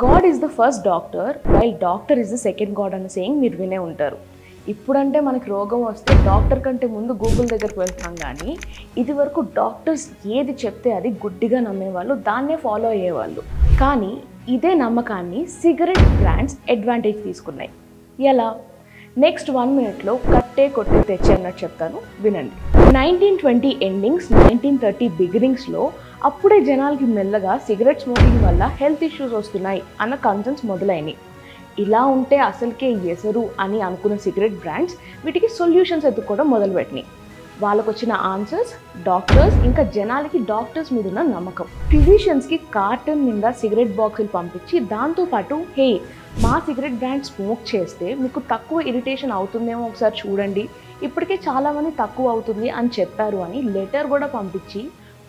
God is the first doctor while doctor is the second God అన్న saying మీరు వినే ఉంటారు. ఇప్పుడంటే మనకి రోగం వస్తే డాక్టర్ కంటే ముందు గూగుల్ దగ్గరికి వెళ్తాం, కానీ ఇది వరకు డాక్టర్స్ ఏది చెప్తే అది గుడ్డిగా నమ్మేవాళ్ళు, దాన్నే ఫాలో అయ్యేవాళ్ళు. కానీ ఇదే నమ్మకాన్ని సిగరెట్ బ్రాండ్స్ అడ్వాంటేజ్ తీసుకున్నాయి. ఎలా? నెక్స్ట్ 1 minute కట్టే కొట్టే తెచ్చి అన్నట్టు చెప్తాను, వినండి. 1920 ఎండింగ్స్ 1930 బిగినింగ్స్లో అప్పుడే జనాలకి మెల్లగా సిగరెట్ స్మోకింగ్ వల్ల హెల్త్ ఇష్యూస్ వస్తున్నాయి అన్న కన్సర్న్స్ మొదలైనవి. ఇలా ఉంటే అసలుకే ఎసరు అని అనుకున్న సిగరెట్ బ్రాండ్స్ వీటికి సొల్యూషన్స్ ఎత్తుకోవడం మొదలుపెట్టినాయి. వాళ్ళకు వచ్చిన ఆన్సర్స్ డాక్టర్స్, ఇంకా జనాలకి డాక్టర్స్ మీద ఉన్న నమ్మకం. ఫిజిషియన్స్కి కార్టన్ నిండా సిగరెట్ బాక్సులు పంపించి దాంతోపాటు హే మా సిగరెట్ బ్రాండ్ స్మోక్ చేస్తే మీకు తక్కువ ఇరిటేషన్ అవుతుందేమో ఒకసారి చూడండి, ఇప్పటికే చాలామంది తక్కువ అవుతుంది అని చెప్పారు అని లెటర్ కూడా పంపించి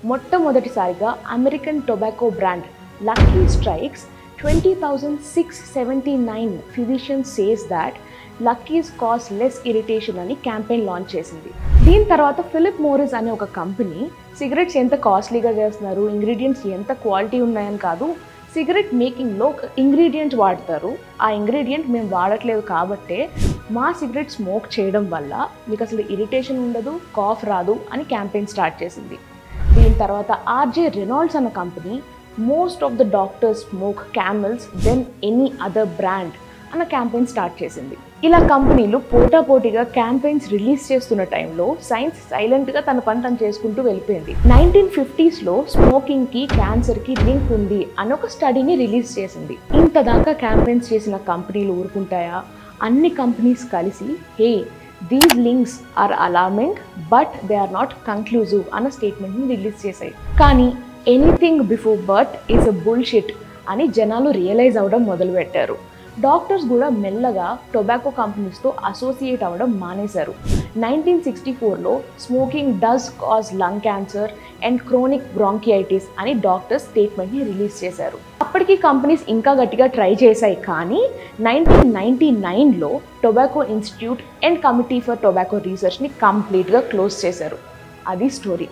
మొట్టమొదటిసారిగా American tobacco brand lucky strikes 20,679 physicians says that Lucky's cause less irritation అని క్యాంపెయిన్ లాంచ్ చేసింది. దీని తర్వాత ఫిలిప్ మోరిస్ అనే ఒక కంపెనీ సిగరెట్స్ ఎంత కాస్ట్లీగా చేస్తున్నారు, ఇంగ్రీడియంట్స్ ఎంత క్వాలిటీ ఉన్నాయని కాదు, సిగరెట్ మేకింగ్లో ఒక ఇంగ్రీడియంట్ వాడతారు, ఆ ఇంగ్రీడియంట్ మేము వాడట్లేదు కాబట్టే మా సిగరెట్ స్మోక్ చేయడం వల్ల మీకు అసలు ఇరిటేషన్ ఉండదు, కాఫ్ రాదు అని క్యాంపెయిన్ స్టార్ట్ చేసింది. దీని తర్వాత ఆర్జే రెనాల్డ్స్ అన్న company most of the doctors smoke camels then any other brand అన్న క్యాంపెయిన్ స్టార్ట్ చేసింది. ఇలా కంపెనీలు పోటాపోటీగా క్యాంపెయిన్స్ రిలీజ్ చేస్తున్న టైంలో సైన్స్ సైలెంట్గా తన పని తను చేసుకుంటూ వెళ్ళిపోయింది. 1950s స్మోకింగ్కి క్యాన్సర్కి లింక్ ఉంది అని ఒక స్టడీని రిలీజ్ చేసింది. ఇంతదాకా క్యాంపెయిన్స్ చేసిన కంపెనీలు ఊరుకుంటాయా? అన్ని కంపెనీస్ కలిసి hey these links are alarming but they are not conclusive అన్న స్టేట్మెంట్ని రిలీజ్ చేశాయి. కానీ anything before but is a bullshit అని జనాలు రియలైజ్ అవ్వడం మొదలుపెట్టారు. డాక్టర్స్ కూడా మెల్లగా టొబాకో కంపెనీస్తో అసోసియేట్ అవ్వడం మానేశారు. 1964లో smoking does cause lung cancer and chronic bronchitis అని డాక్టర్స్ స్టేట్మెంట్ని రిలీజ్ చేశారు. అప్పటికి కంపెనీస్ ఇంకా గట్టిగా ట్రై చేశాయి, కానీ 1999లో tobacco institute and committee for tobacco రీసెర్చ్ని కంప్లీట్గా క్లోజ్ చేశారు. అది స్టోరీ.